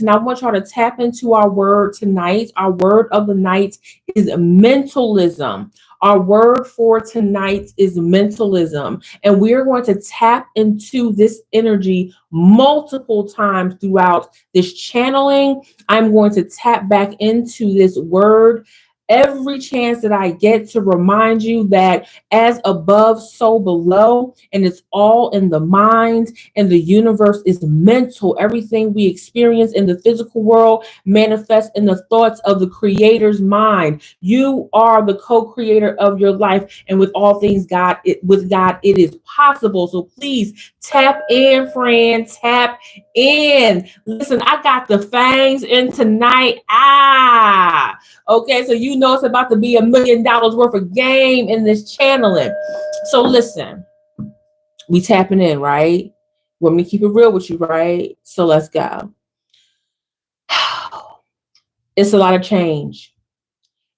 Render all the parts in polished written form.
I want y'all to tap into our word tonight. Our word of the night is mentalism. Our word for tonight is mentalism. And we're going to tap into this energy multiple times throughout this channeling. I'm going to tap back into this word every chance that I get to remind you that as above, so below, and it's all in the mind, and the universe is mental. Everything we experience in the physical world manifests in the thoughts of the creator's mind. You are the co-creator of your life, and with all things with God, it is possible. So please tap in, friend, tap in. Listen, I got the fangs in tonight. Okay, so you know it's about to be $1 million worth of game in this channeling. So listen, we tapping in, right? Want me to keep it real with you, right? So let's go. It's a lot of change.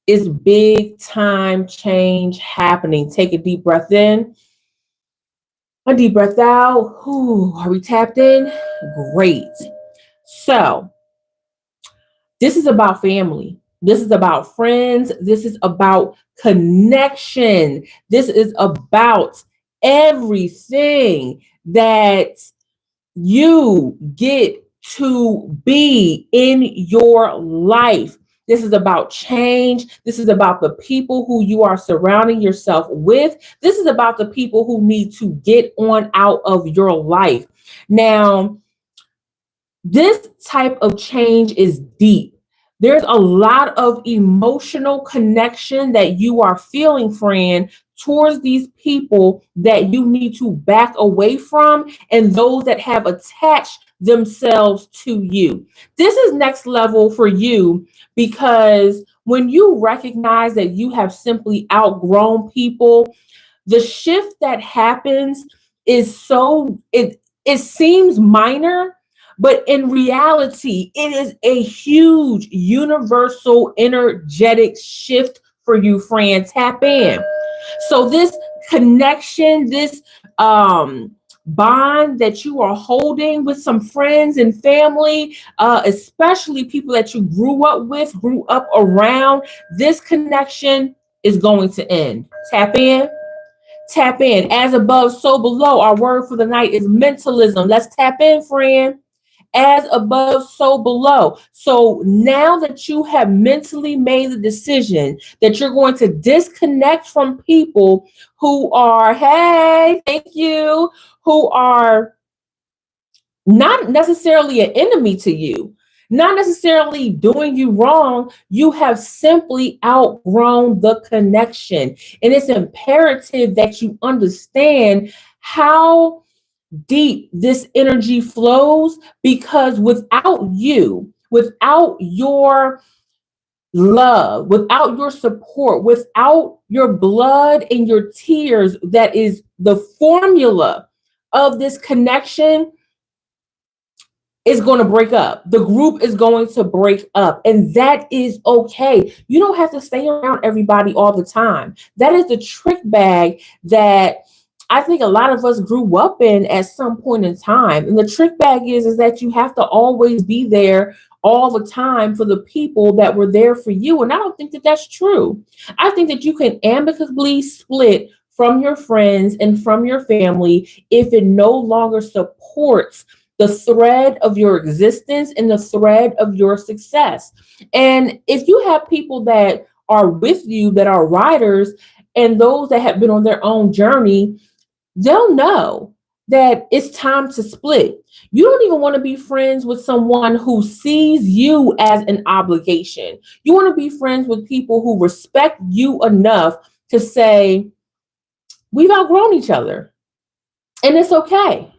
It's big time change happening. Take a deep breath in. A deep breath out. Ooh, are we tapped in? Great. So this is about family. This is about friends. This is about connection. This is about everything that you get to be in your life. This is about change. This is about the people who you are surrounding yourself with. This is about the people who need to get on out of your life. Now, this type of change is deep. There's a lot of emotional connection that you are feeling, friend, towards these people that you need to back away from and those that have attached themselves to you. This is next level for you because when you recognize that you have simply outgrown people, the shift that happens is it seems minor, but in reality, it is a huge universal energetic shift for you, friend. Tap in. So this connection, this bond that you are holding with some friends and family, especially people that you grew up with, grew up around, this connection is going to end. Tap in. Tap in. As above, so below. Our word for the night is mentalism. Let's tap in, friend. As above, so below. So now that you have mentally made the decision that you're going to disconnect from people who are, hey, thank you, who are not necessarily an enemy to you, not necessarily doing you wrong, you have simply outgrown the connection. And it's imperative that you understand how deep this energy flows, because without you, without your love, without your support, without your blood and your tears, that is the formula of this connection, is going to break up. The group is going to break up, and that is okay. You don't have to stay around everybody all the time. That is the trick bag that I think a lot of us grew up in at some point in time. And the trick bag is that you have to always be there all the time for the people that were there for you. And I don't think that that's true. I think that you can amicably split from your friends and from your family if it no longer supports the thread of your existence and the thread of your success. And if you have people that are with you that are riders and those that have been on their own journey, they'll know that it's time to split. You don't even want to be friends with someone who sees you as an obligation. You want to be friends with people who respect you enough to say, we've outgrown each other, and it's okay.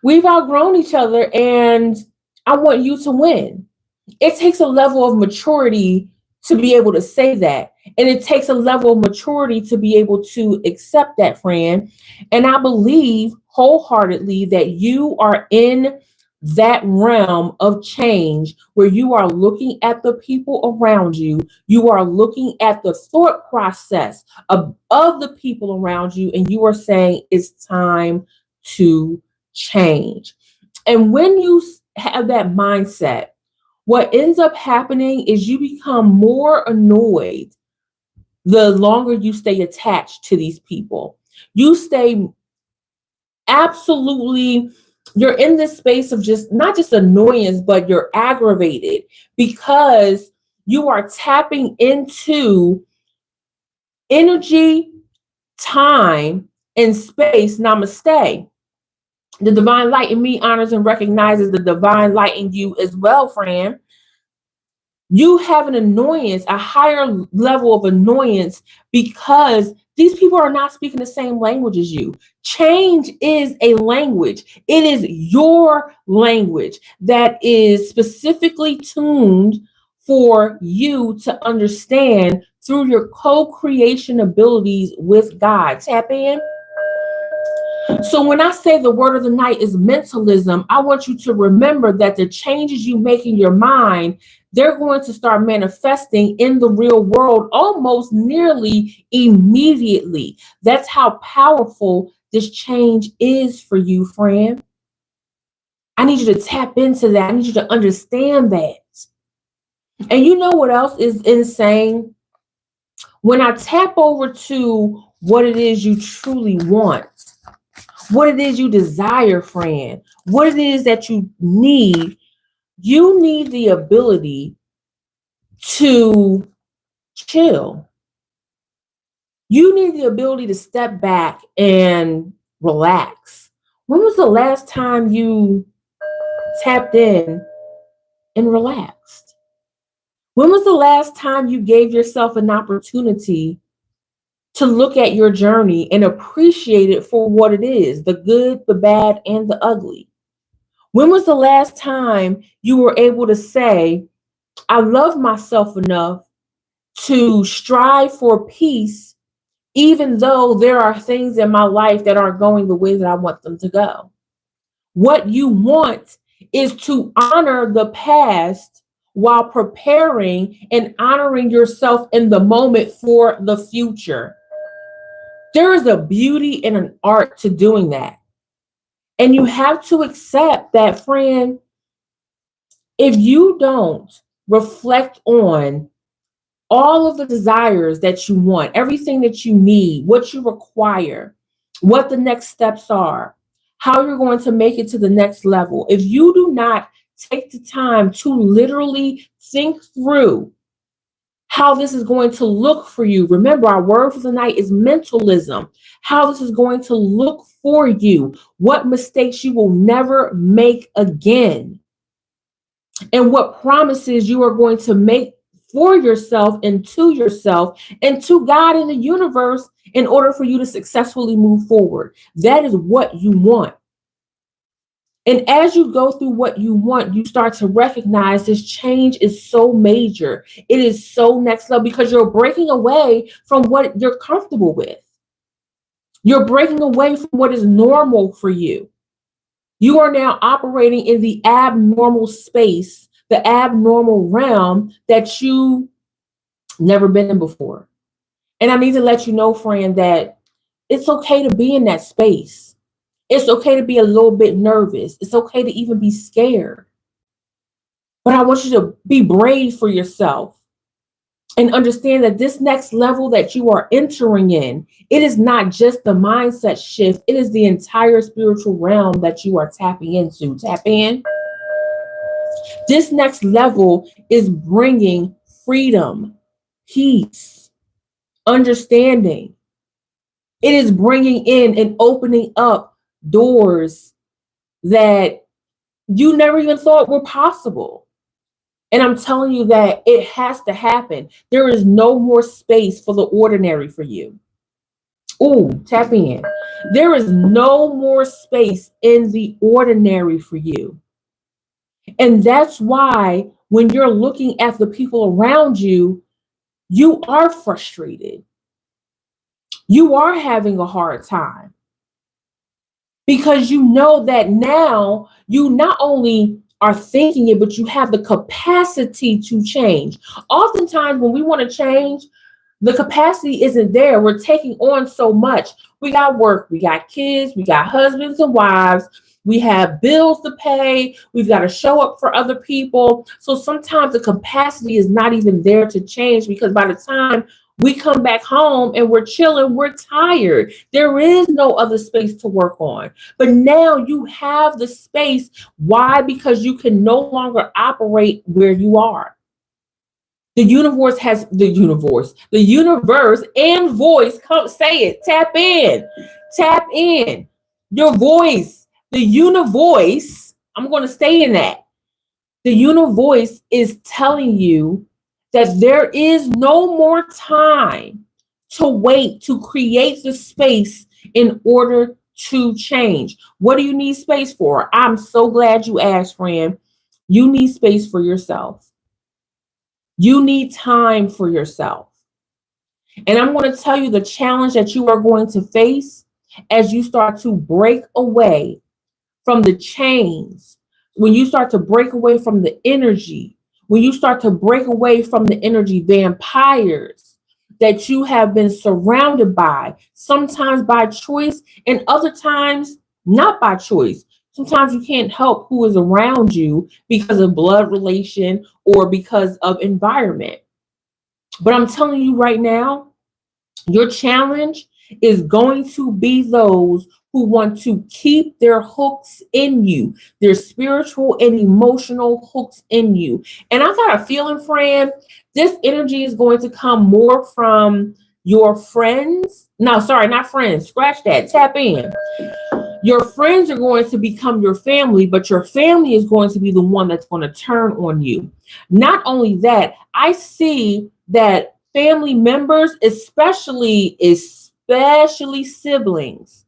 We've outgrown each other, and I want you to win. It takes a level of maturity to be able to say that. And it takes a level of maturity to be able to accept that, friend. And I believe wholeheartedly that you are in that realm of change where you are looking at the people around you. You are looking at the thought process of the people around you. And you are saying it's time to change. And when you have that mindset, what ends up happening is you become more annoyed the longer you stay attached to these people. You stay absolutely, you're in this space of just not just annoyance, but you're aggravated because you are tapping into energy, time, and space. Namaste. The divine light in me honors and recognizes the divine light in you as well, friend. You have an annoyance, a higher level of annoyance, because these people are not speaking the same language as you. Change is a language. It is your language that is specifically tuned for you to understand through your co-creation abilities with God. Tap in. So when I say the word of the night is mentalism, I want you to remember that the changes you make in your mind, they're going to start manifesting in the real world almost nearly immediately. That's how powerful this change is for you, friend. I need you to tap into that. I need you to understand that. And you know what else is insane? When I tap over to what it is you truly want, what it is you desire, friend, what it is that you need the ability to chill. You need the ability to step back and relax. When was the last time you tapped in and relaxed? When was the last time you gave yourself an opportunity to look at your journey and appreciate it for what it is, the good, the bad, and the ugly? When was the last time you were able to say, I love myself enough to strive for peace, even though there are things in my life that aren't going the way that I want them to go? What you want is to honor the past while preparing and honoring yourself in the moment for the future. There is a beauty and an art to doing that. And you have to accept that, friend, if you don't reflect on all of the desires that you want, everything that you need, what you require, what the next steps are, how you're going to make it to the next level, if you do not take the time to literally think through how this is going to look for you. Remember, our word for the night is mentalism. How this is going to look for you, what mistakes you will never make again, and what promises you are going to make for yourself and to God in the universe in order for you to successfully move forward. That is what you want. And as you go through what you want, you start to recognize this change is so major. It is so next level because you're breaking away from what you're comfortable with. You're breaking away from what is normal for you. You are now operating in the abnormal space, the abnormal realm that you never been in before. And I need to let you know, friend, that it's okay to be in that space. It's okay to be a little bit nervous. It's okay to even be scared. But I want you to be brave for yourself and understand that this next level that you are entering in, it is not just the mindset shift. It is the entire spiritual realm that you are tapping into. Tap in. This next level is bringing freedom, peace, understanding. It is bringing in and opening up doors that you never even thought were possible. And I'm telling you that it has to happen. There is no more space for the ordinary for you. Ooh, tap in. There is no more space in the ordinary for you. And that's why when you're looking at the people around you, you are frustrated. You are having a hard time. Because you know that now you not only are thinking it, but you have the capacity to change. Oftentimes when we want to change, the capacity isn't there. We're taking on so much. We got work, we got kids, we got husbands and wives, We have bills to pay. We've got to show up for other people. So sometimes the capacity is not even there to change, because by the time we come back home and we're chilling, we're tired. There is no other space to work on. But now you have the space. Why? Because you can no longer operate where you are. The universe and voice, come say it, tap in. Your voice, the univoice, I'm going to stay in that. The univoice is telling you that there is no more time to wait to create the space in order to change. What do you need space for? I'm so glad you asked, friend. You need space for yourself. You need time for yourself. And I'm going to tell you the challenge that you are going to face as you start to break away from the chains, when you start to break away from the energy, when you start to break away from the energy vampires that you have been surrounded by, sometimes by choice and other times not by choice. Sometimes you can't help who is around you because of blood relation or because of environment. But I'm telling you right now, your challenge is going to be those who want to keep their hooks in you, their spiritual and emotional hooks in you. And I got a feeling, friend, this energy is going to come more from your friends. No, sorry, not friends. Scratch that. Tap in. Your friends are going to become your family, but your family is going to be the one that's going to turn on you. Not only that, I see that family members, especially siblings,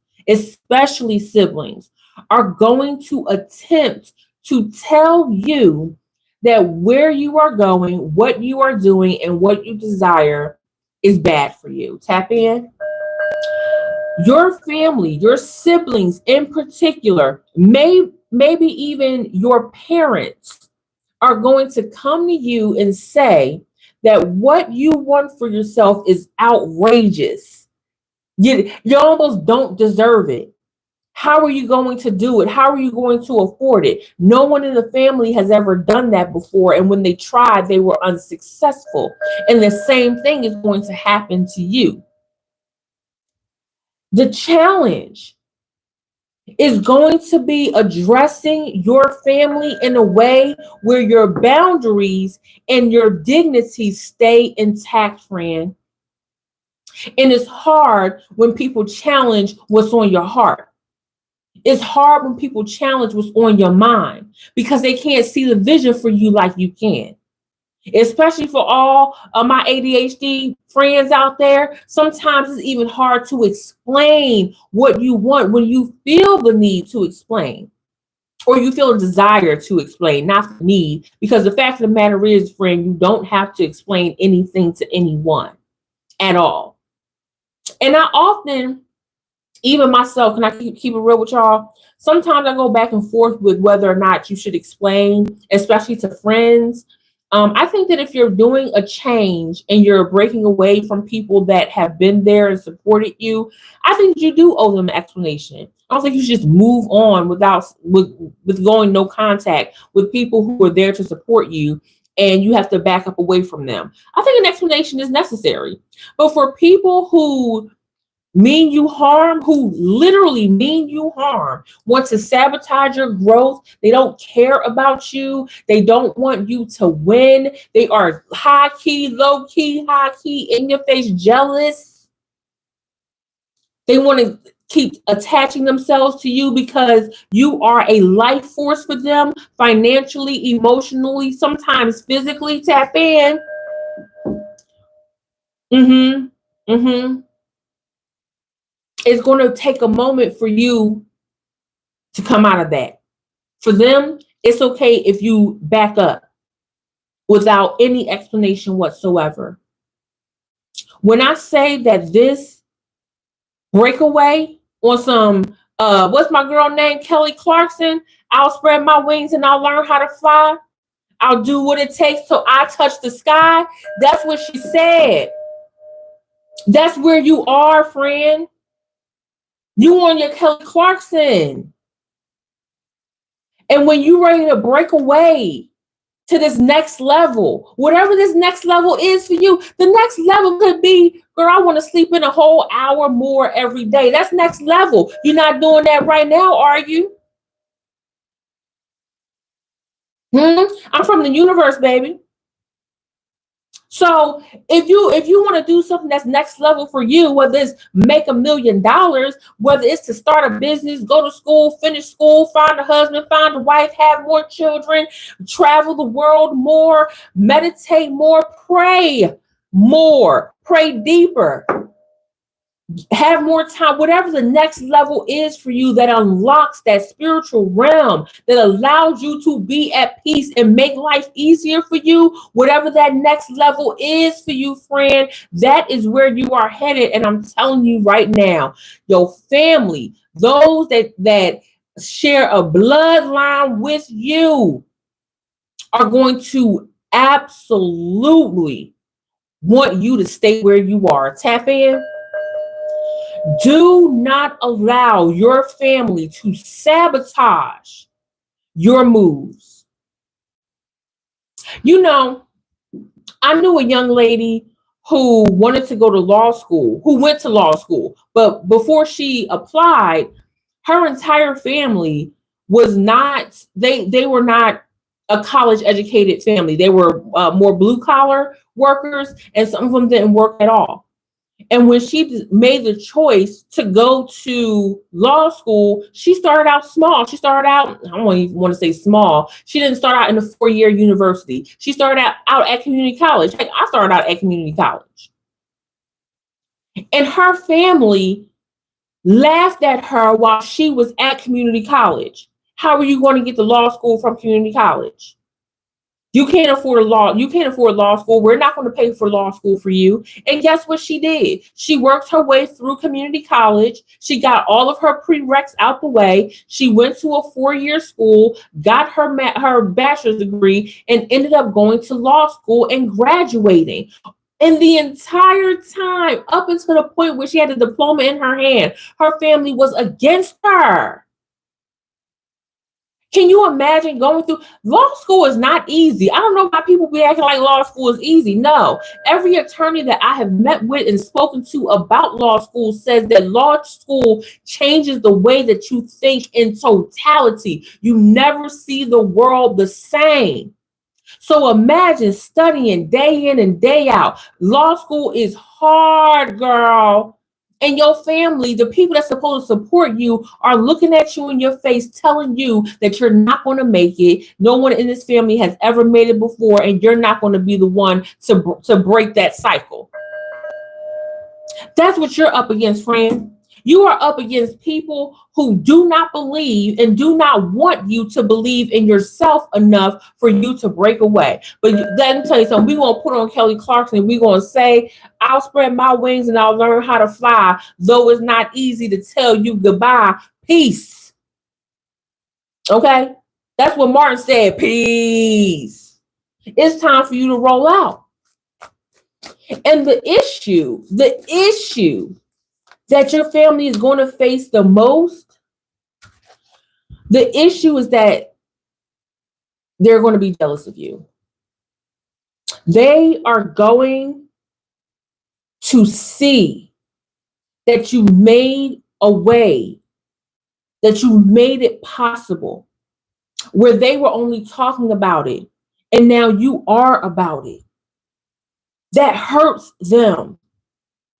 are going to attempt to tell you that where you are going, what you are doing, and what you desire is bad for you. Tap in. Your family, your siblings in particular, maybe even your parents are going to come to you and say that what you want for yourself is outrageous. You almost don't deserve it. How are you going to do it? How are you going to afford it? No one in the family has ever done that before. And when they tried, they were unsuccessful. And the same thing is going to happen to you. The challenge is going to be addressing your family in a way where your boundaries and your dignity stay intact, friend. And it's hard when people challenge what's on your heart. It's hard when people challenge what's on your mind because they can't see the vision for you like you can. Especially for all of my ADHD friends out there, sometimes it's even hard to explain what you want when you feel the need to explain, or you feel a desire to explain, not the need. Because the fact of the matter is, friend, you don't have to explain anything to anyone at all. And I often, even myself, can I keep it real with y'all? Sometimes I go back and forth with whether or not you should explain, especially to friends. I think that if you're doing a change and you're breaking away from people that have been there and supported you, I think you do owe them an explanation. I don't think you should just move on with going no contact with people who are there to support you and you have to back up away from them. I think an explanation is necessary. But for people who mean you harm, who literally mean you harm, want to sabotage your growth, they don't care about you, they don't want you to win, they are high key, low key, high key, in your face jealous. They want to keep attaching themselves to you because you are a life force for them, financially, emotionally, sometimes physically. Tap in. It's going to take a moment for you to come out of that. For them, it's okay if you back up without any explanation whatsoever. When I say that this breakaway on some, what's my girl name? Kelly Clarkson. I'll spread my wings and I'll learn how to fly. I'll do what it takes till I touch the sky. That's what she said. That's where you are, friend. You on your Kelly Clarkson. And when you're ready to break away to this next level, whatever this next level is for you, the next level could be, girl, I want to sleep in a whole hour more every day. That's next level. You're not doing that right now, are you? I'm from the universe, baby. So if you want to do something that's next level for you, whether it's make $1 million, whether it's to start a business, go to school, finish school, find a husband, find a wife, have more children, travel the world more, meditate more, pray deeper, have more time, whatever the next level is for you that unlocks that spiritual realm that allows you to be at peace and make life easier for you, whatever that next level is for you, friend, that is where you are headed. And I'm telling you right now, your family, those that share a bloodline with you, are going to absolutely want you to stay where you are. Tap in. Do not allow your family to sabotage your moves. You know, I knew a young lady who wanted to go to law school, who went to law school, but before she applied, her entire family was not, they were not a college educated family. They were more blue collar workers, and some of them didn't work at all. And when she made the choice to go to law school, she started out small. She started out, I don't even want to say small. She didn't start out in a 4-year university. She started out at community college. Like, I started out at community college. And her family laughed at her while she was at community college. How are you going to get to law school from community college? You can't afford law school. We're not going to pay for law school for you. And guess what she did? She worked her way through community college. She got all of her prereqs out the way. She went to a 4-year school, got her bachelor's degree, and ended up going to law school and graduating. And the entire time, up until the point where she had a diploma in her hand, her family was against her. Can you imagine going through law school? Is not easy. I don't know why people be acting like law school is easy. No, every attorney that I have met with and spoken to about law school says that law school changes the way that you think in totality. You never see the world the same. So imagine studying day in and day out. Law school is hard, girl. And your family, the people that's supposed to support you, are looking at you in your face, telling you that you're not going to make it. No one in this family has ever made it before, and you're not going to be the one to break that cycle. That's what you're up against, friend. You are up against people who do not believe and do not want you to believe in yourself enough for you to break away. But let me tell you something. We're going to put on Kelly Clarkson and we're going to say, I'll spread my wings and I'll learn how to fly, though it's not easy to tell you goodbye. Peace. Okay? That's what Martin said. Peace. It's time for you to roll out. And the issue that your family is going to face the most, the issue is that they're going to be jealous of you. They are going to see that you made a way, that you made it possible, where they were only talking about it, and now you are about it. That hurts them.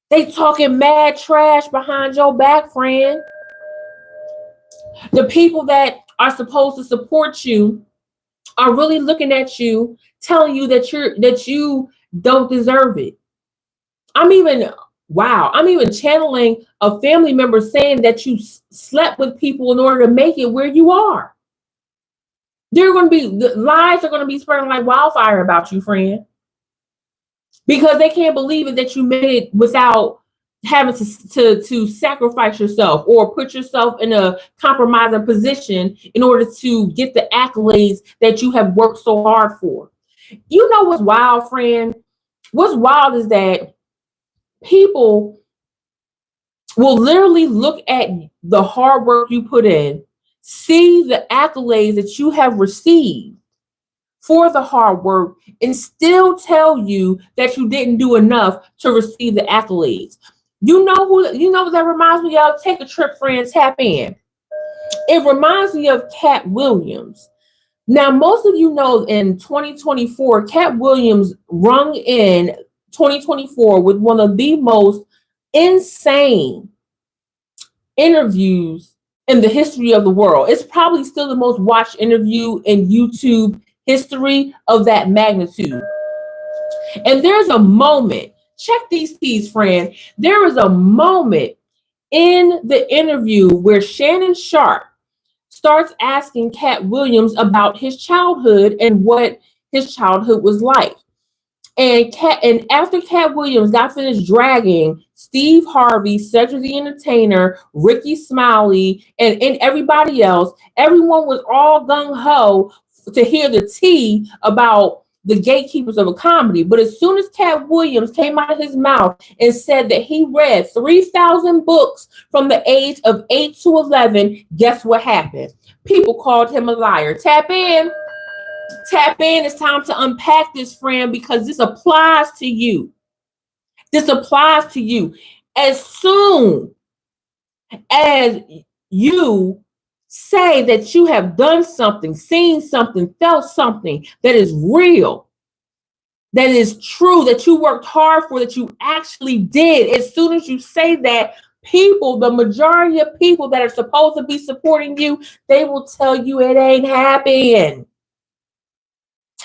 They talking mad trash behind your back, friend. The people that are supposed to support you are really looking at you, telling you that you don't deserve it. I'm even channeling a family member saying that you slept with people in order to make it where you are. The lies are going to be spreading like wildfire about you, friend. Because they can't believe it that you made it without having to sacrifice yourself or put yourself in a compromising position in order to get the accolades that you have worked so hard for. You know what's wild, friend? What's wild is that people will literally look at the hard work you put in, see the accolades that you have received for the hard work and still tell you that you didn't do enough to receive the accolades. You know what that reminds me of? Take a trip, friends, tap in. It reminds me of Cat Williams. Now, most of you know in 2024, Cat Williams rung in 2024 with one of the most insane interviews in the history of the world. It's probably still the most watched interview in YouTube history of that magnitude. And there's a moment, check these keys, friend. There is a moment in the interview where Shannon Sharpe starts asking Cat Williams about his childhood and what his childhood was like. And after Cat Williams got finished dragging Steve Harvey, Cedric the Entertainer, Ricky Smiley, and everybody else, everyone was all gung-ho to hear the tea about the gatekeepers of a comedy. But as soon as Cat Williams came out of his mouth and said that he read 3,000 books from the age of 8 to 11, guess what happened? People called him a liar. Tap in. Tap in. It's time to unpack this, friend, because this applies to you. This applies to you. As soon as you say that you have done something, seen something, felt something that is real, that is true, that you worked hard for, that you actually did, as soon as you say that, people, the majority of people that are supposed to be supporting you, they will tell you it ain't happening.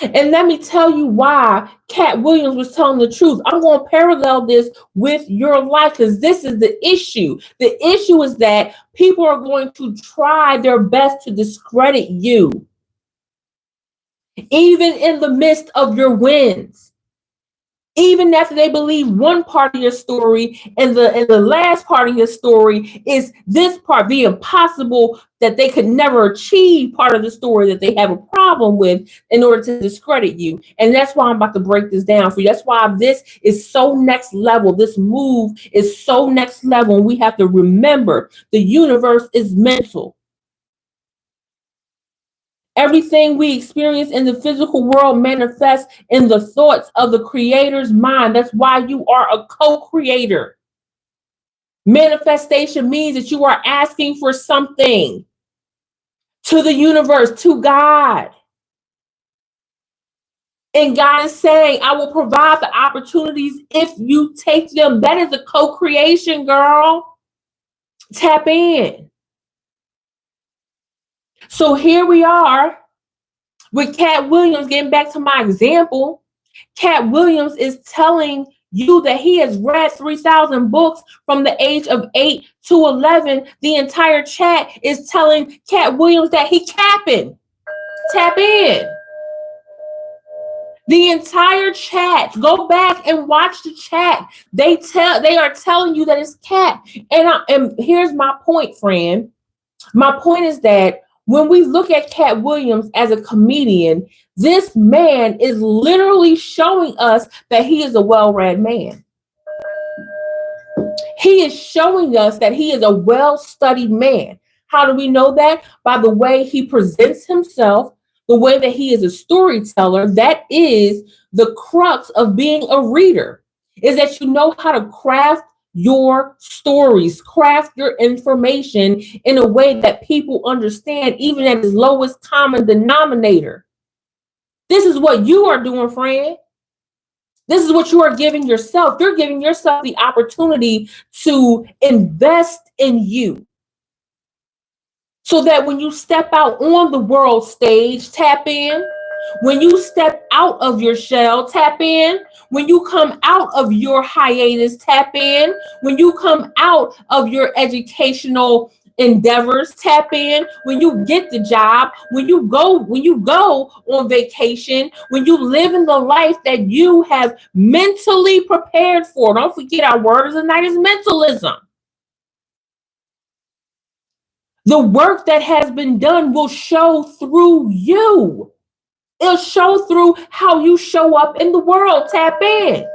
And let me tell you why Cat Williams was telling the truth. I'm going to parallel this with your life because this is the issue. The issue is that people are going to try their best to discredit you, even in the midst of your wins. Even after they believe one part of your story and the last part of your story is this part, the impossible that they could never achieve part of the story that they have a problem with in order to discredit you. And that's why I'm about to break this down for you. That's why this is so next level. This move is so next level. And we have to remember the universe is mental. Everything we experience in the physical world manifests in the thoughts of the creator's mind. That's why you are a co-creator. Manifestation means that you are asking for something to the universe, to God. And God is saying, I will provide the opportunities if you take them. That is a co-creation, girl. Tap in. So here we are with Cat Williams, getting back to my example. Cat Williams is telling you that he has read 3,000 books from the age of 8 to 11. The entire chat is telling Cat Williams that he capping. Tap in. The entire chat. Go back and watch the chat. They are telling you that it's cap. And here's my point, friend. My point is that when we look at Cat Williams as a comedian, this man is literally showing us that he is a well-read man. He is showing us that he is a well-studied man. How do we know that? By the way he presents himself, the way that he is a storyteller. That is the crux of being a reader, is that you know how to craft your stories, craft your information in a way that people understand, even at its lowest common denominator. This is what you are doing, friend. This is what you are giving yourself. You're giving yourself the opportunity to invest in you, so that when you step out on the world stage, tap in. When you step out of your shell, tap in. When you come out of your hiatus, tap in. When you come out of your educational endeavors, tap in. When you get the job, when you go on vacation, when you live in the life that you have mentally prepared for. Don't forget, our word of the night is mentalism. The work that has been done will show through you. It'll show through how you show up in the world. Tap in.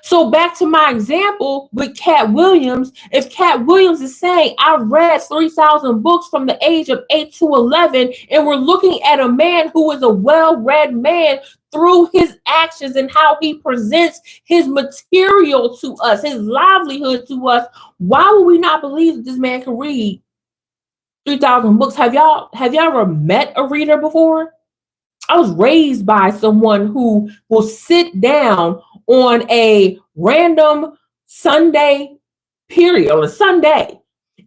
So back to my example with Cat Williams, if Cat Williams is saying, I read 3,000 books from the age of 8 to 11, and we're looking at a man who is a well-read man through his actions and how he presents his material to us, his livelihood to us, why would we not believe that this man can read 3,000 books? Have y'all ever met a reader before? I was raised by someone who will sit down on a random Sunday period, on a Sunday,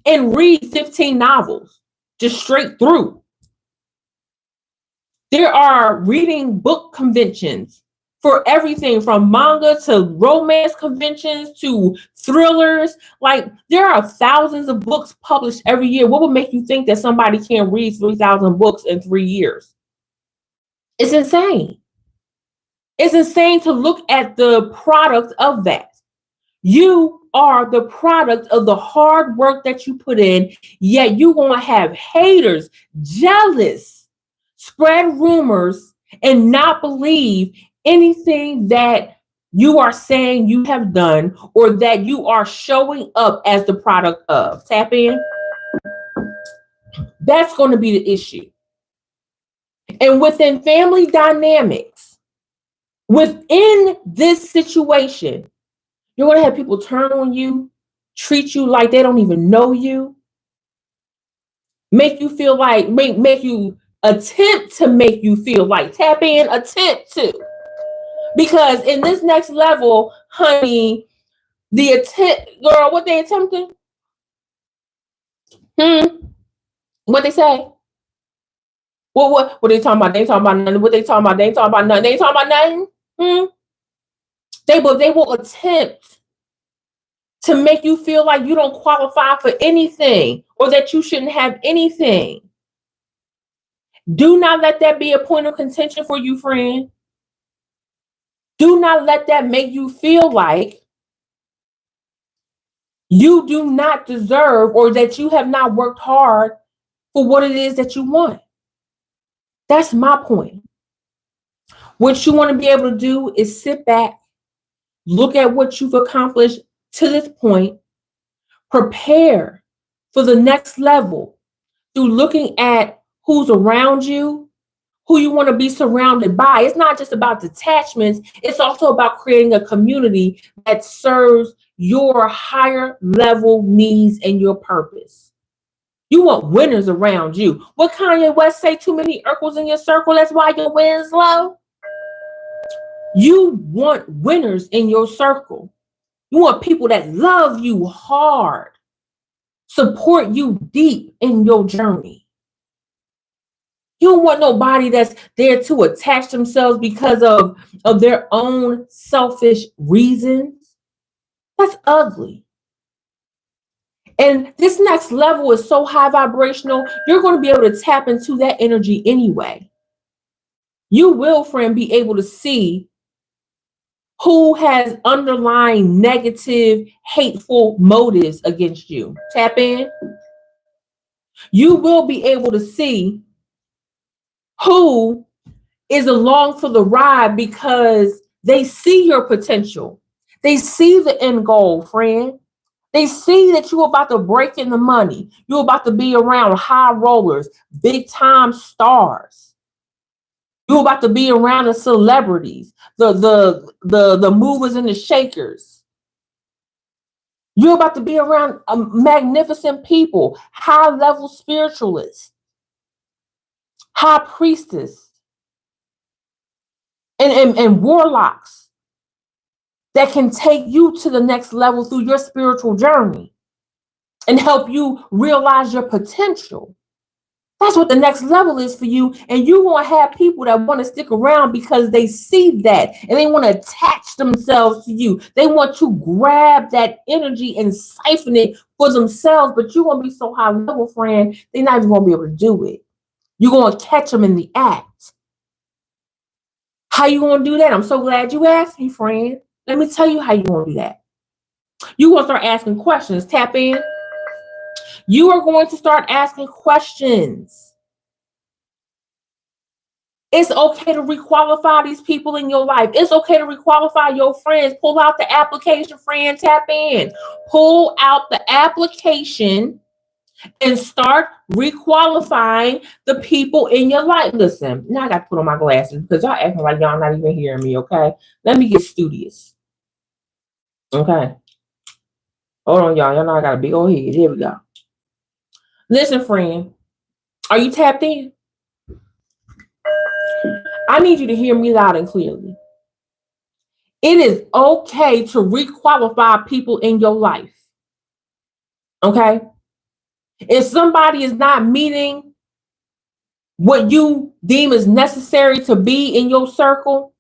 and read 15 novels, just straight through. There are reading book conventions for everything from manga to romance conventions to thrillers. Like, there are thousands of books published every year. What would make you think that somebody can't read 3,000 books in 3 years? It's insane. It's insane to look at the product of that. You are the product of the hard work that you put in, yet you're going to have haters, jealous, spread rumors, and not believe anything that you are saying you have done or that you are showing up as the product of. Tap in. That's going to be the issue. And within family dynamics, within this situation, you're going to have people turn on you, treat you like they don't even know you, make you feel like, make you attempt to make you feel like, tap in, attempt to. Because in this next level, honey, the attempt, girl, what they attempting? What they say? What they talking about? They ain't talking about nothing. What they talking about? They ain't talking about nothing. They ain't talking about nothing. They will attempt to make you feel like you don't qualify for anything or that you shouldn't have anything. Do not let that be a point of contention for you, friend. Do not let that make you feel like you do not deserve or that you have not worked hard for what it is that you want. That's my point. What you want to be able to do is sit back, look at what you've accomplished to this point, prepare for the next level through looking at who's around you, who you want to be surrounded by. It's not just about detachments. It's also about creating a community that serves your higher level needs and your purpose. You want winners around you. What Kanye West say? Too many Urkels in your circle. That's why your win's low. You want winners in your circle. You want people that love you hard, support you deep in your journey. You don't want nobody that's there to attach themselves because of their own selfish reasons. That's ugly. And this next level is so high vibrational, you're going to be able to tap into that energy anyway. You will, friend, be able to see who has underlying negative, hateful motives against you. Tap in. You will be able to see who is along for the ride because they see your potential. They see the end goal, friend. They see that you're about to break in the money. You're about to be around high rollers, big time stars. You're about to be around the celebrities, the movers and the shakers. You're about to be around magnificent people, high level spiritualists, high priestess, and warlocks that can take you to the next level through your spiritual journey and help you realize your potential. That's what the next level is for you. And you want to have people that want to stick around because they see that and they want to attach themselves to you. They want to grab that energy and siphon it for themselves. But you're going to be so high level, friend, they're not even going to be able to do it. You're going to catch them in the act. How you going to do that? I'm so glad you asked me, friend. Let me tell you how you want to do that. You're going to start asking questions. Tap in. You are going to start asking questions. It's okay to requalify these people in your life. It's okay to requalify your friends. Pull out the application, friend. Tap in. Pull out the application and start requalifying the people in your life. Listen, now I got to put on my glasses because y'all acting like y'all not even hearing me, okay? Let me get studious. Okay. Hold on, y'all. Y'all know I got a big old head. Here we go. Listen, friend. Are you tapped in? I need you to hear me loud and clearly. It is okay to requalify people in your life. Okay? If somebody is not meeting what you deem is necessary to be in your circle,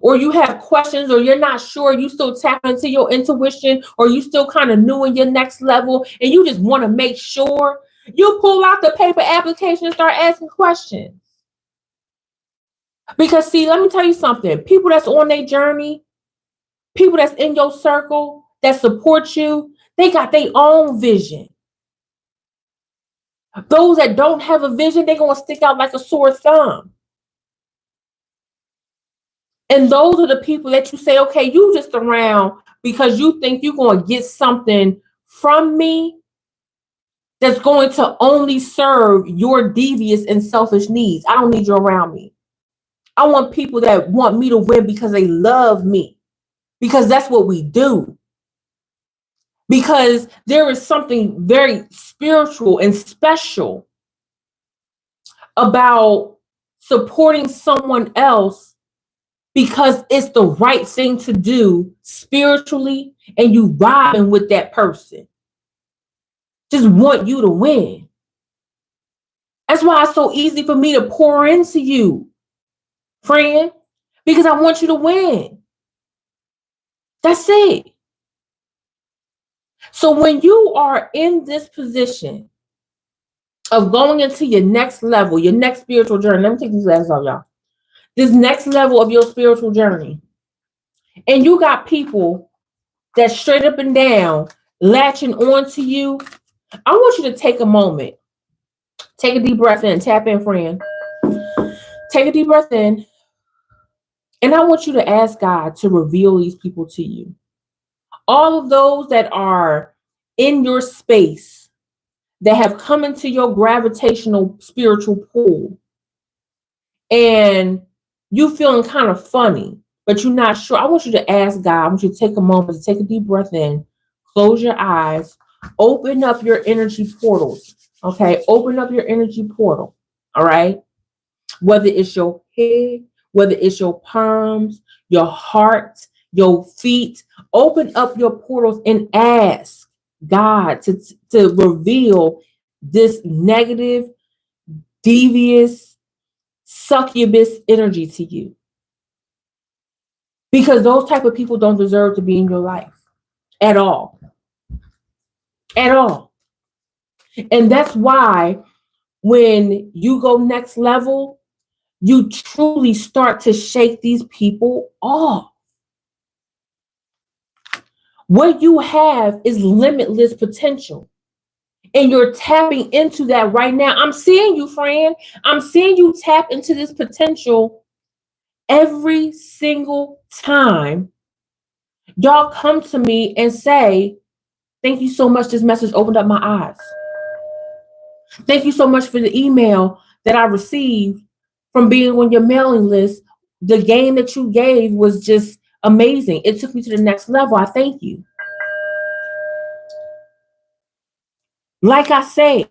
or you have questions, or you're not sure, you still tap into your intuition, or you still kind of new in your next level, and you just want to make sure, you pull out the paper application and start asking questions. Because see, let me tell you something. People that's on their journey, people that's in your circle, that support you, they got their own vision. Those that don't have a vision, they're going to stick out like a sore thumb. And those are the people that you say, okay, you just around because you think you're going to get something from me that's going to only serve your devious and selfish needs. I don't need you around me. I want people that want me to win because they love me, because that's what we do. Because there is something very spiritual and special about supporting someone else because it's the right thing to do spiritually, and you vibing with that person. Just want you to win. That's why it's so easy for me to pour into you, friend, because I want you to win. That's it. So when you are in this position of going into your next level, your next spiritual journey, let me take these glasses off, y'all. This next level of your spiritual journey, and you got people that straight up and down latching on to you, I want you to take a moment. Take a deep breath in. Tap in, friend. Take a deep breath in. And I want you to ask God to reveal these people to you. All of those that are in your space, that have come into your gravitational spiritual pool, and you feeling kind of funny, but you're not sure. I want you to ask God. I want you to take a moment to take a deep breath in, close your eyes, open up your energy portals. Okay, open up your energy portal. All right, whether it's your head, whether it's your palms, your heart, your feet, open up your portals and ask God to reveal this negative, devious, succubus energy to you. Because those type of people don't deserve to be in your life at all. At all. And that's why when you go next level, you truly start to shake these people off. What you have is limitless potential. And you're tapping into that right now. I'm seeing you, friend. I'm seeing you tap into this potential every single time y'all come to me and say, thank you so much. This message opened up my eyes. Thank you so much for the email that I received from being on your mailing list. The game that you gave was just amazing. It took me to the next level. I thank you. Like I said,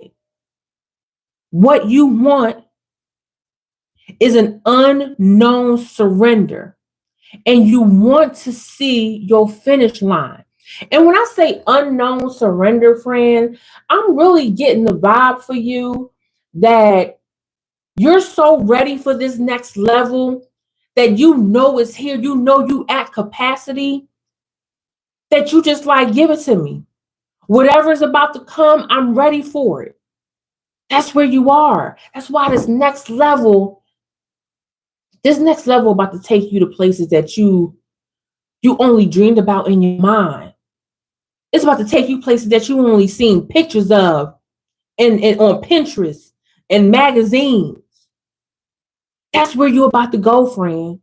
what you want is an unknown surrender, and you want to see your finish line. And when I say unknown surrender, friend, I'm really getting the vibe for you that you're so ready for this next level that you know it's here. You know you at capacity, that you just like, give it to me. Whatever is about to come, I'm ready for it. That's where you are. That's why this next level about to take you to places that you only dreamed about in your mind. It's about to take you places that you only seen pictures of and on Pinterest and magazines. That's where you're about to go, friend.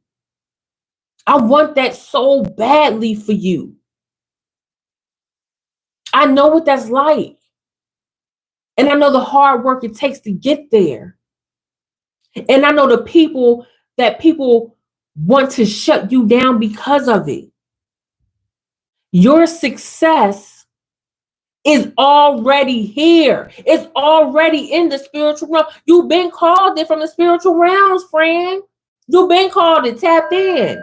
I want that so badly for you. I know what that's like. And I know the hard work it takes to get there. And I know the people want to shut you down because of it. Your success is already here. It's already in the spiritual realm. You've been called it from the spiritual realms, friend. You've been called it, tapped in.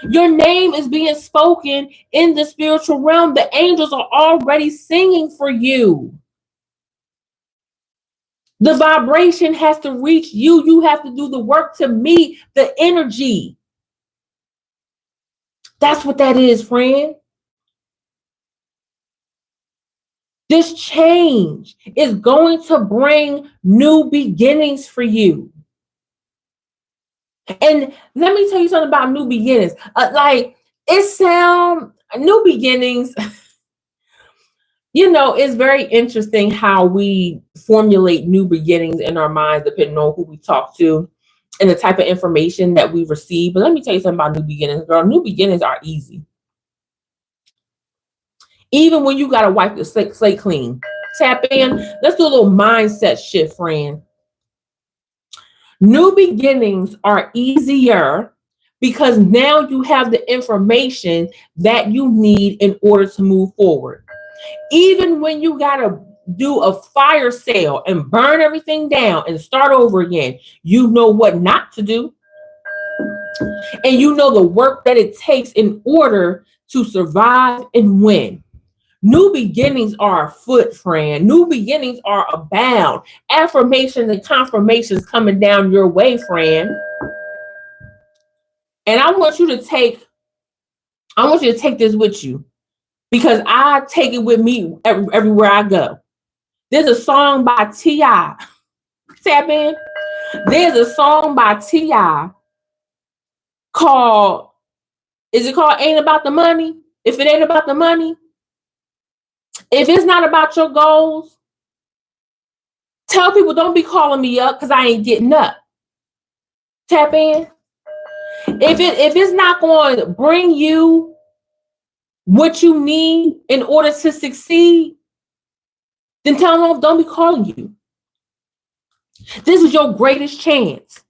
Your name is being spoken in the spiritual realm. The angels are already singing for you. The vibration has to reach you. You have to do the work to meet the energy. That's what that is, friend. This change is going to bring new beginnings for you. And let me tell you something about new beginnings. New beginnings, it's very interesting how we formulate new beginnings in our minds, depending on who we talk to and the type of information that we receive. But let me tell you something about new beginnings, girl. New beginnings are easy. Even when you got to wipe the slate clean. Tap in. Let's do a little mindset shift, friend. New beginnings are easier because now you have the information that you need in order to move forward. Even when you got to do a fire sale and burn everything down and start over again, you know what not to do. And you know the work that it takes in order to survive and win. New beginnings are afoot, friend. New beginnings are abound. Affirmations and confirmations coming down your way, friend. And I want you to take this with you, because I take it with me everywhere I go. There's a song by T.I. Tap in. There's a song by T.I. called, is it called Ain't About the Money? If it ain't about the money, if it's not about your goals, tell people don't be calling me up because I ain't getting up. Tap in. If it's not going to bring you what you need in order to succeed, then tell them don't be calling you. This is your greatest chance.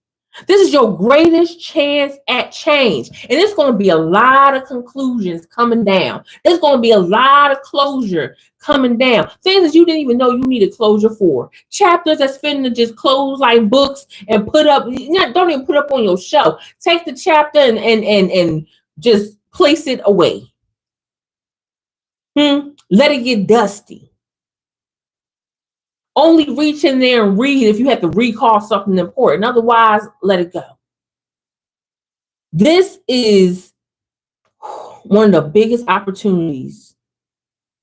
This is your greatest chance at change. And it's going to be a lot of conclusions coming down. There's going to be a lot of closure coming down. Things that you didn't even know you needed closure for. Chapters that's finna just close like books and put up, don't even put up on your shelf. Take the chapter and just place it away. Let it get dusty. Only reach in there and read if you have to recall something important. Otherwise, let it go. This is one of the biggest opportunities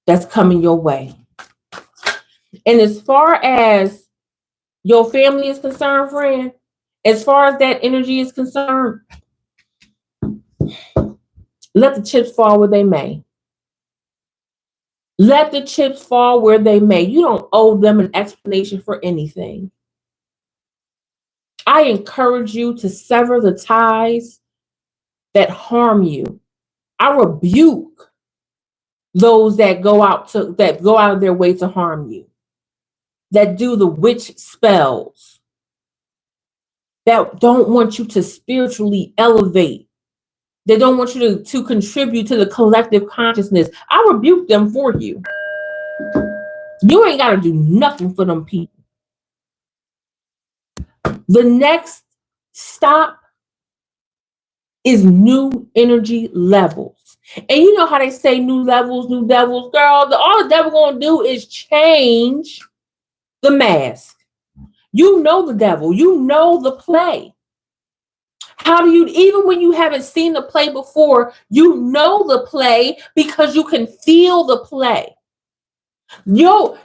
that's coming your way. And as far as your family is concerned, friend, as far as that energy is concerned, let the chips fall where they may. Let the chips fall where they may. You don't owe them an explanation for anything. I encourage you to sever the ties that harm you. I rebuke those that go out of their way to harm you, that do the witch spells, that don't want you to spiritually elevate. They don't want you to contribute to the collective consciousness. I rebuke them for you. You ain't got to do nothing for them people. The next stop is new energy levels. And you know how they say new levels, new devils, girl. All the devil going to do is change the mask. You know the devil. You know the play. How do you, even when you haven't seen the play before, you know the play because you can feel the play. Your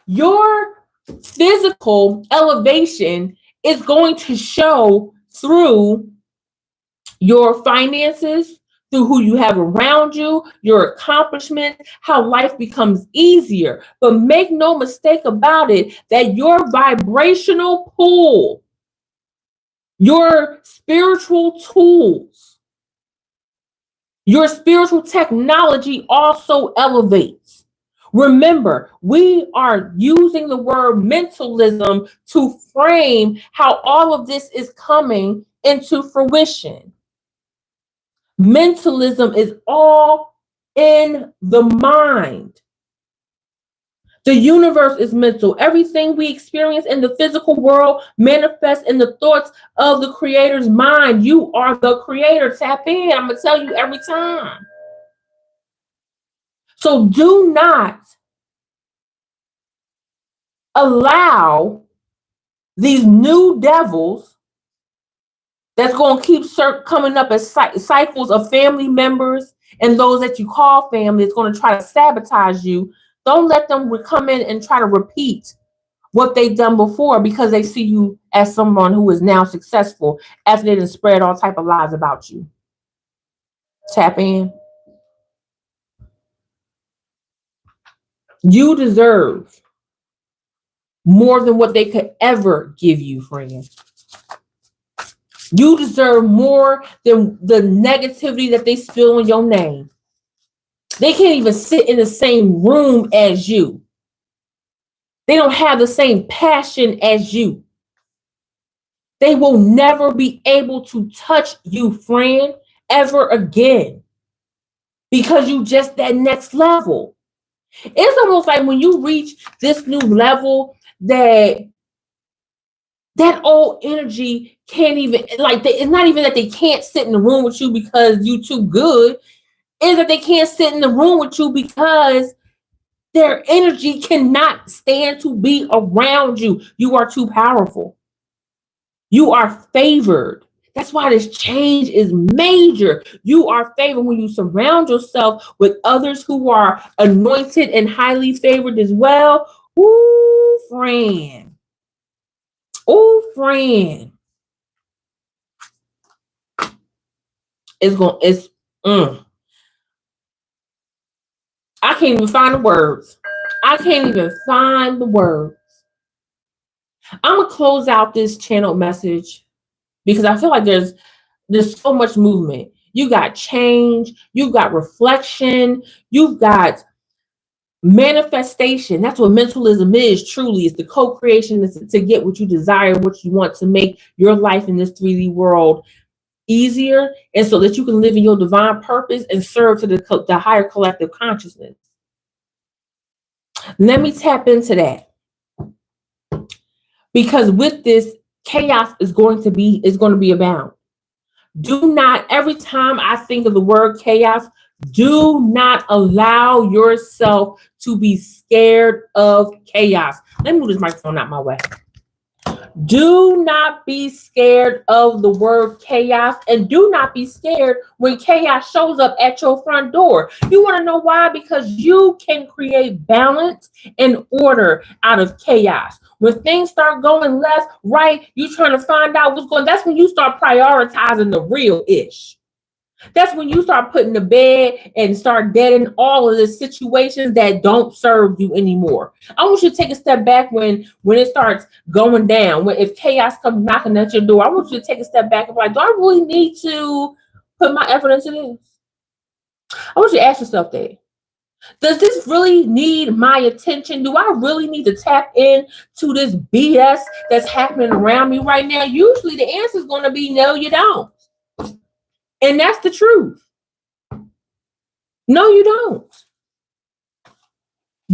physical elevation is going to show through your finances, through who you have around you, your accomplishments, how life becomes easier. But make no mistake about it, that your vibrational pull Your spiritual tools, your spiritual technology also elevates. Remember, we are using the word mentalism to frame how all of this is coming into fruition. Mentalism is all in the mind. The universe is mental. Everything we experience in the physical world manifests in the thoughts of the creator's mind. You are the creator. Tap in. I'm going to tell you every time. So do not allow these new devils that's going to keep coming up as cycles of family members and those that you call family. It's going to try to sabotage you. Don't let them come in and try to repeat what they've done before because they see you as someone who is now successful after they done spread all type of lies about you. Tap in. You deserve more than what they could ever give you, friend. You deserve more than the negativity that they spill in your name. They can't even sit in the same room as you. They don't have the same passion as you. They will never be able to touch you, friend, ever again. Because you just that next level. It's almost like when you reach this new level that old energy can't even, like, it's not even that they can't sit in the room with you because you too good. It's that they can't sit in the room with you because their energy cannot stand to be around you. You are too powerful. You are favored. That's why this change is major. You are favored when you surround yourself with others who are anointed and highly favored as well. Ooh, friend. Ooh, friend. I can't even find the words. I'm gonna close out this channel message because I feel like there's so much movement. You got change, you've got reflection, you've got manifestation. That's what mentalism is, truly. It's the co-creation to get what you desire, what you want, to make your life in this 3D world easier, and so that you can live in your divine purpose and serve to the higher collective consciousness. Let me tap into that. Because with this, chaos is going to be abound. Do not, every time I think of the word chaos, do not allow yourself to be scared of chaos. Let me move this microphone out my way. Do not be scared of the word chaos, and do not be scared when chaos shows up at your front door. You want to know why? Because you can create balance and order out of chaos. When things start going left, right, you trying to find out what's going on. That's when you start prioritizing the real ish. That's when you start putting to bed and start deading all of the situations that don't serve you anymore. I want you to take a step back when it starts going down. If chaos comes knocking at your door, I want you to take a step back and be like, do I really need to put my effort into this? I want you to ask yourself that. Does this really need my attention? Do I really need to tap into this BS that's happening around me right now? Usually the answer is going to be no, you don't. And that's the truth. No, you don't.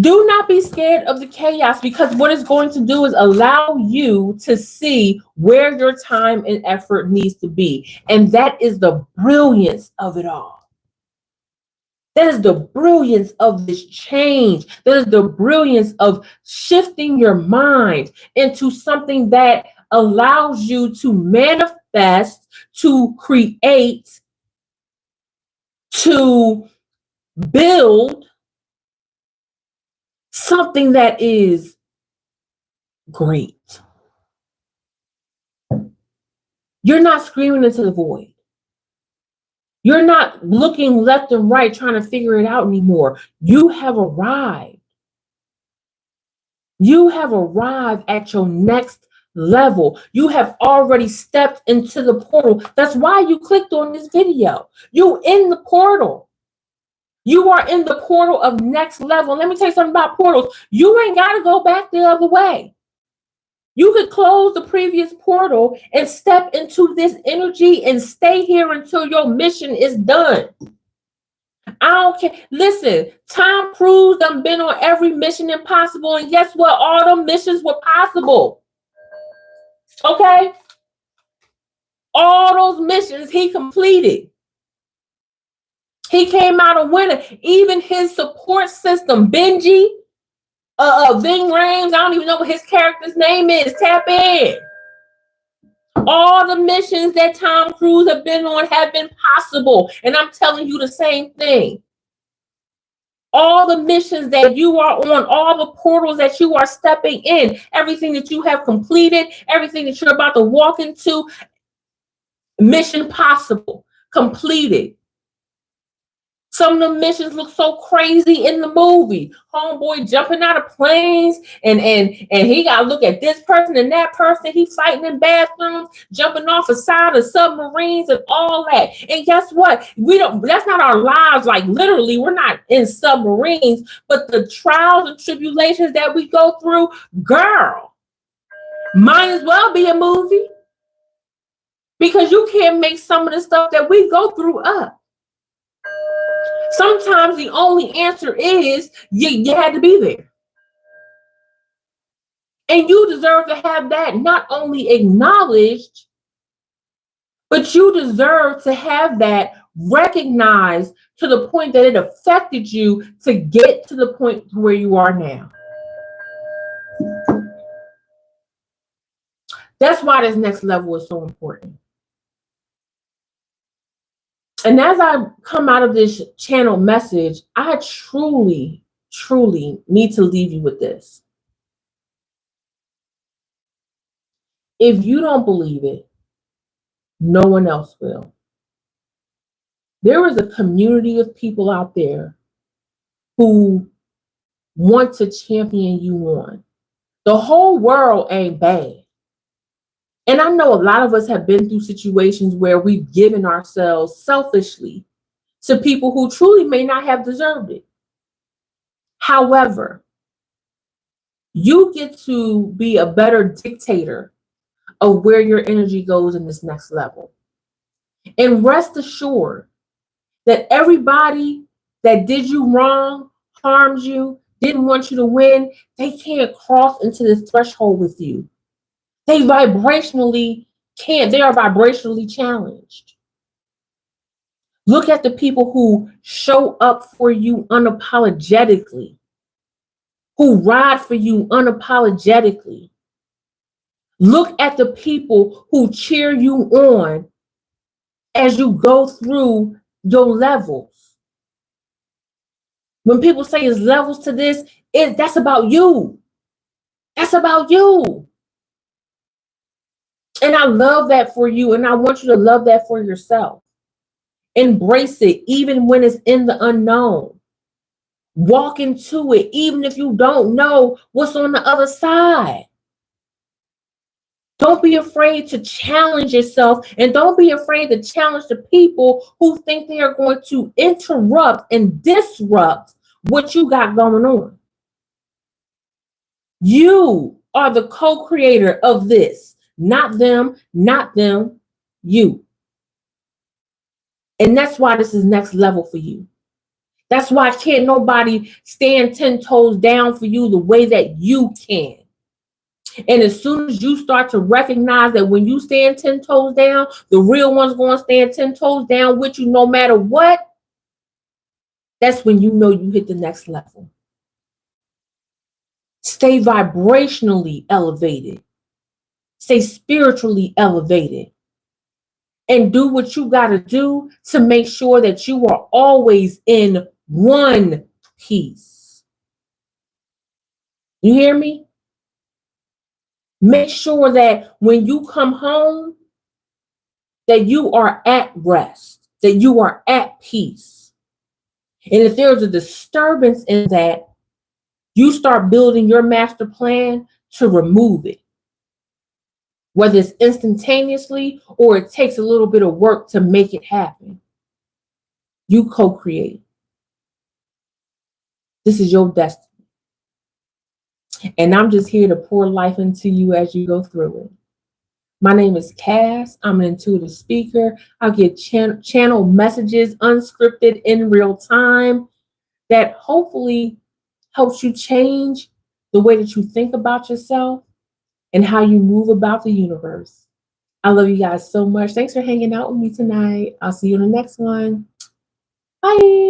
Do not be scared of the chaos, because what it's going to do is allow you to see where your time and effort needs to be. And that is the brilliance of it all. That is the brilliance of this change. That is the brilliance of shifting your mind into something that allows you to manifest, to create, to build something that is great. You're not screaming into the void. You're not looking left and right trying to figure it out anymore. You have arrived. You have arrived at your next level. You have already stepped into the portal. That's why you clicked on this video. You in the portal. You are in the portal of next level. Let me tell you something about portals. You ain't got to go back the other way. You could close the previous portal and step into this energy and stay here until your mission is done. I don't care. Listen, Tom Cruise done been on every mission impossible, and guess what? All the missions were possible. Okay? All those missions he completed. He came out a winner. Even his support system, Benji, Ving Rhames, I don't even know what his character's name is. Tap in. All the missions that Tom Cruise have been on have been possible. And I'm telling you the same thing. All the missions that you are on, all the portals that you are stepping in, everything that you have completed, everything that you're about to walk into, mission possible, completed. Some of the missions look so crazy in the movie. Homeboy jumping out of planes, and he got to look at this person and that person. He's fighting in bathrooms, jumping off the side of submarines and all that. And guess what? That's not our lives. Like literally, we're not in submarines, but the trials and tribulations that we go through, girl, might as well be a movie. Because you can't make some of the stuff that we go through up. Sometimes the only answer is you had to be there. And you deserve to have that not only acknowledged, but you deserve to have that recognized to the point that it affected you to get to the point where you are now. That's why this next level is so important. And as I come out of this channel message, I truly, truly need to leave you with this. If you don't believe it, no one else will. There is a community of people out there who want to champion you on. The whole world ain't bad. And I know a lot of us have been through situations where we've given ourselves selfishly to people who truly may not have deserved it. However, you get to be a better dictator of where your energy goes in this next level. And rest assured that everybody that did you wrong, harmed you, didn't want you to win, they can't cross into this threshold with you. They vibrationally can't. They are vibrationally challenged. Look at the people who show up for you unapologetically, who ride for you unapologetically. Look at the people who cheer you on as you go through your levels. When people say there's levels to this, that's about you. That's about you. And I love that for you, and I want you to love that for yourself. Embrace it, even when it's in the unknown. Walk into it, even if you don't know what's on the other side. Don't be afraid to challenge yourself, and don't be afraid to challenge the people who think they are going to interrupt and disrupt what you got going on. You are the co-creator of this. Not them, you. And that's why this is next level for you. That's why can't nobody stand 10 toes down for you the way that you can. And as soon as you start to recognize that when you stand 10 toes down, the real one's going to stand 10 toes down with you no matter what, that's when you know you hit the next level. Stay vibrationally elevated. Stay spiritually elevated. And do what you got to do to make sure that you are always in one piece. You hear me? Make sure that when you come home, that you are at rest, that you are at peace. And if there's a disturbance in that, you start building your master plan to remove it. whether it's instantaneously or it takes a little bit of work to make it happen. You co-create. This is your destiny. And I'm just here to pour life into you as you go through it. My name is Cass. I'm an intuitive speaker. I'll get channel messages unscripted in real time that hopefully helps you change the way that you think about yourself and how you move about the universe. I love you guys so much. Thanks for hanging out with me tonight. I'll see you in the next one. Bye.